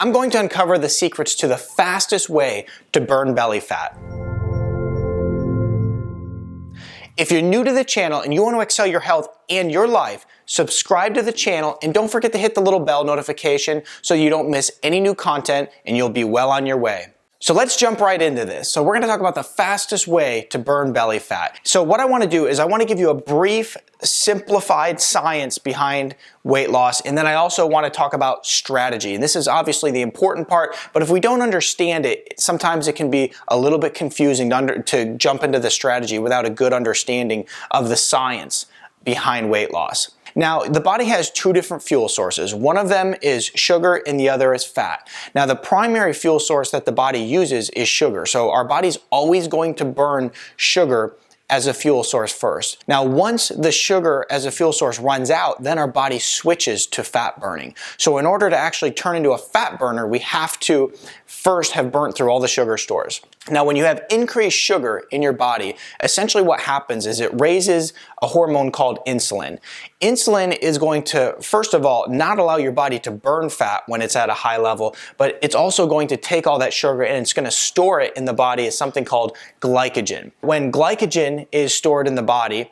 I'm going to uncover the secrets to the fastest way to burn belly fat. If you're new to the channel and you want to excel your health and your life, subscribe to the channel and don't forget to hit the little bell notification so you don't miss any new content and you'll be well on your way. So let's jump right into this. So we're going to talk about the fastest way to burn belly fat. So what I want to do is I want to give you a brief, simplified science behind weight loss, and then I also want to talk about strategy. And this is obviously the important part, but if we don't understand it, sometimes it can be a little bit confusing to jump into the strategy without a good understanding of the science behind weight loss. Now, the body has two different fuel sources. One of them is sugar and the other is fat. Now, the primary fuel source that the body uses is sugar. So our body's always going to burn sugar as a fuel source first. Now, once the sugar as a fuel source runs out, then our body switches to fat burning. So in order to actually turn into a fat burner, we have to first have burnt through all the sugar stores. Now, when you have increased sugar in your body, essentially what happens is it raises a hormone called insulin. Insulin is going to, first of all, not allow your body to burn fat when it's at a high level, but it's also going to take all that sugar and it's going to store it in the body as something called glycogen. When glycogen is stored in the body,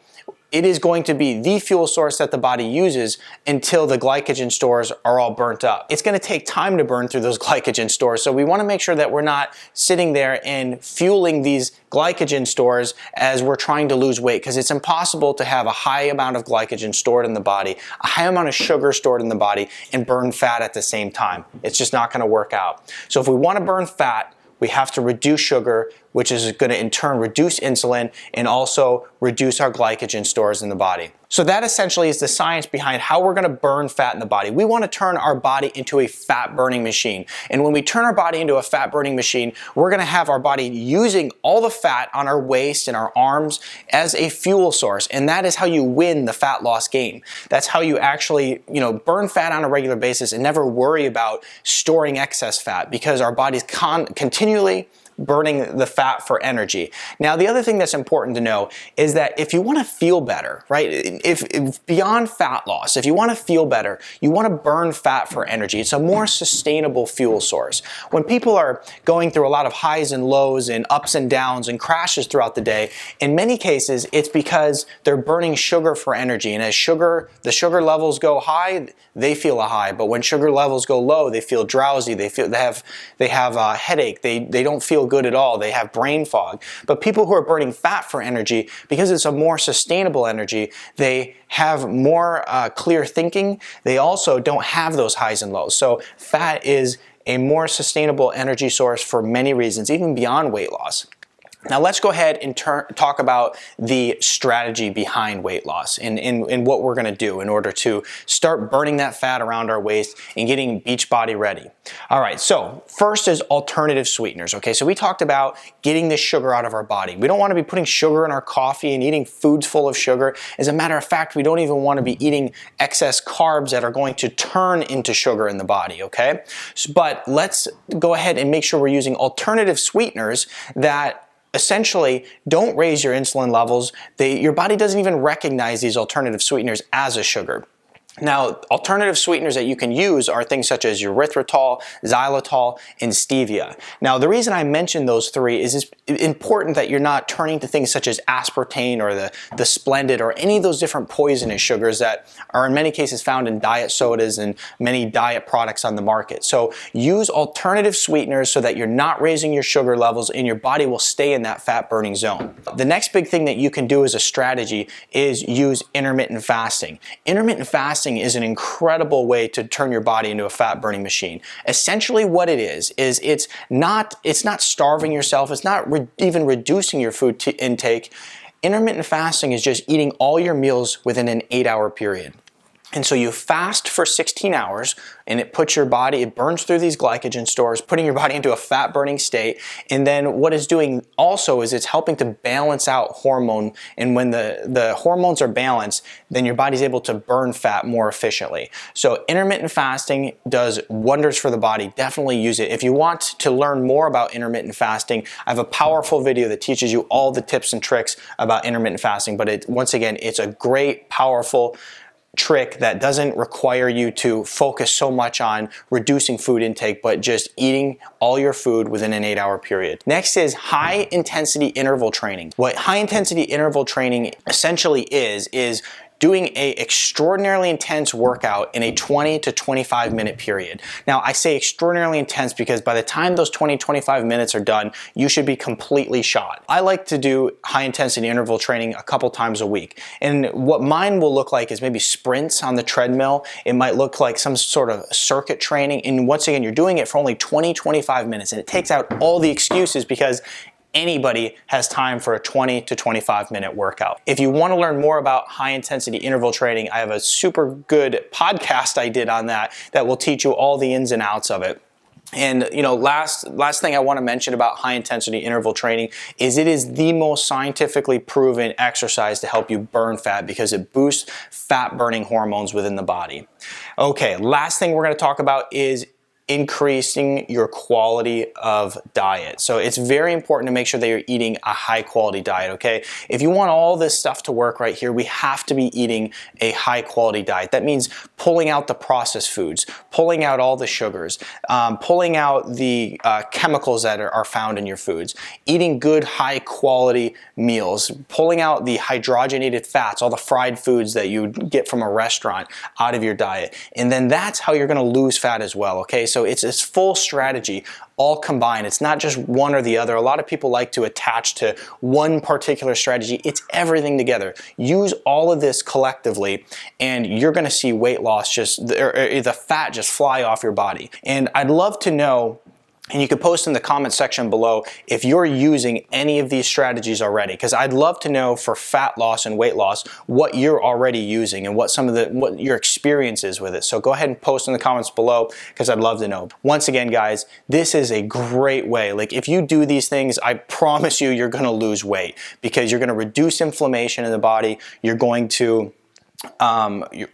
it is going to be the fuel source that the body uses until the glycogen stores are all burnt up. It's going to take time to burn through those glycogen stores, so we want to make sure that we're not sitting there and fueling these glycogen stores as we're trying to lose weight, because it's impossible to have a high amount of glycogen stored in the body, a high amount of sugar stored in the body, and burn fat at the same time. It's just not going to work out. So if we want to burn fat, we have to reduce sugar, which is going to in turn reduce insulin and also reduce our glycogen stores in the body. So that essentially is the science behind how we're going to burn fat in the body. We want to turn our body into a fat burning machine. And when we turn our body into a fat burning machine, we're going to have our body using all the fat on our waist and our arms as a fuel source. And that is how you win the fat loss game. That's how you actually, burn fat on a regular basis and never worry about storing excess fat, because our body's continually burning the fat for energy. Now, the other thing that's important to know is that if you want to feel better, right? If beyond fat loss, if you want to feel better, you want to burn fat for energy. It's a more sustainable fuel source. When people are going through a lot of highs and lows and ups and downs and crashes throughout the day, in many cases, it's because they're burning sugar for energy. And as the sugar levels go high, they feel a high. But when sugar levels go low, they feel drowsy. They have a headache. They don't feel good at all. They have brain fog. But people who are burning fat for energy, because it's a more sustainable energy, they have more clear thinking. They also don't have those highs and lows. So fat is a more sustainable energy source for many reasons, even beyond weight loss. Now let's go ahead and talk about the strategy behind weight loss and what we're going to do in order to start burning that fat around our waist and getting Beachbody ready. All right, so first is alternative sweeteners. Okay, so we talked about getting this sugar out of our body. We don't want to be putting sugar in our coffee and eating foods full of sugar. As a matter of fact, we don't even want to be eating excess carbs that are going to turn into sugar in the body, okay? But let's go ahead and make sure we're using alternative sweeteners that essentially don't raise your insulin levels. Your body doesn't even recognize these alternative sweeteners as a sugar. Now, alternative sweeteners that you can use are things such as erythritol, xylitol, and stevia. Now, the reason I mention those three is it's important that you're not turning to things such as aspartame or the Splendid or any of those different poisonous sugars that are in many cases found in diet sodas and many diet products on the market. So use alternative sweeteners so that you're not raising your sugar levels and your body will stay in that fat burning zone. The next big thing that you can do as a strategy is use intermittent fasting. Intermittent fasting is an incredible way to turn your body into a fat burning machine. Essentially what it is it's not starving yourself, it's not even reducing your food intake. Intermittent fasting is just eating all your meals within an 8-hour period. And so you fast for 16 hours and it burns through these glycogen stores, putting your body into a fat burning state. And then what it's doing also is it's helping to balance out hormone. And when the hormones are balanced, then your body's able to burn fat more efficiently. So intermittent fasting does wonders for the body. Definitely use it. If you want to learn more about intermittent fasting, I have a powerful video that teaches you all the tips and tricks about intermittent fasting. But once again, it's a great, powerful trick that doesn't require you to focus so much on reducing food intake, but just eating all your food within an 8-hour period. Next is high intensity interval training. What high intensity interval training essentially is doing a extraordinarily intense workout in a 20 to 25 minute period. Now, I say extraordinarily intense because by the time those 20-25 minutes are done, you should be completely shot. I like to do high intensity interval training a couple times a week. And what mine will look like is maybe sprints on the treadmill. It might look like some sort of circuit training. And once again, you're doing it for only 20-25 minutes. And it takes out all the excuses because anybody has time for a 20 to 25 minute workout. If you want to learn more about high intensity interval training, I have a super good podcast I did on that will teach you all the ins and outs of it. And last thing I want to mention about high intensity interval training is it is the most scientifically proven exercise to help you burn fat because it boosts fat burning hormones within the body. Okay, last thing we're going to talk about is increasing your quality of diet. So it's very important to make sure that you're eating a high quality diet, okay? If you want all this stuff to work right here, we have to be eating a high quality diet. That means pulling out the processed foods, pulling out all the sugars, pulling out the chemicals that are found in your foods, eating good high quality meals, pulling out the hydrogenated fats, all the fried foods that you get from a restaurant out of your diet. And then that's how you're gonna lose fat as well, okay? So it's this full strategy all combined. It's not just one or the other. A lot of people like to attach to one particular strategy. It's everything together. Use all of this collectively and you're gonna see weight loss the fat just fly off your body. And I'd love to know, and you can post in the comment section below if you're using any of these strategies already, because I'd love to know for fat loss and weight loss what you're already using and what your experience is with it. So go ahead and post in the comments below because I'd love to know. Once again, guys, this is a great way. Like if you do these things, I promise you're gonna lose weight because you're gonna reduce inflammation in the body. You're going to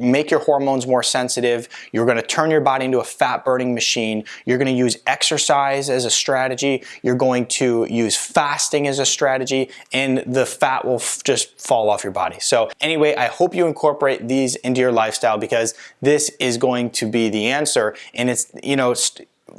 make your hormones more sensitive. You're going to turn your body into a fat burning machine. You're going to use exercise as a strategy. You're going to use fasting as a strategy, and the fat will just fall off your body. So anyway, I hope you incorporate these into your lifestyle because this is going to be the answer. And it's,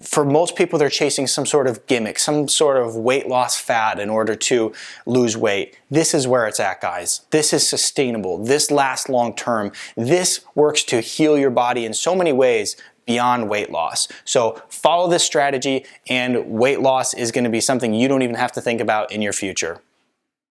for most people, they're chasing some sort of gimmick, some sort of weight loss fad in order to lose weight. This is where it's at, guys. This is sustainable. This lasts long term. This works to heal your body in so many ways beyond weight loss. So follow this strategy and weight loss is going to be something you don't even have to think about in your future.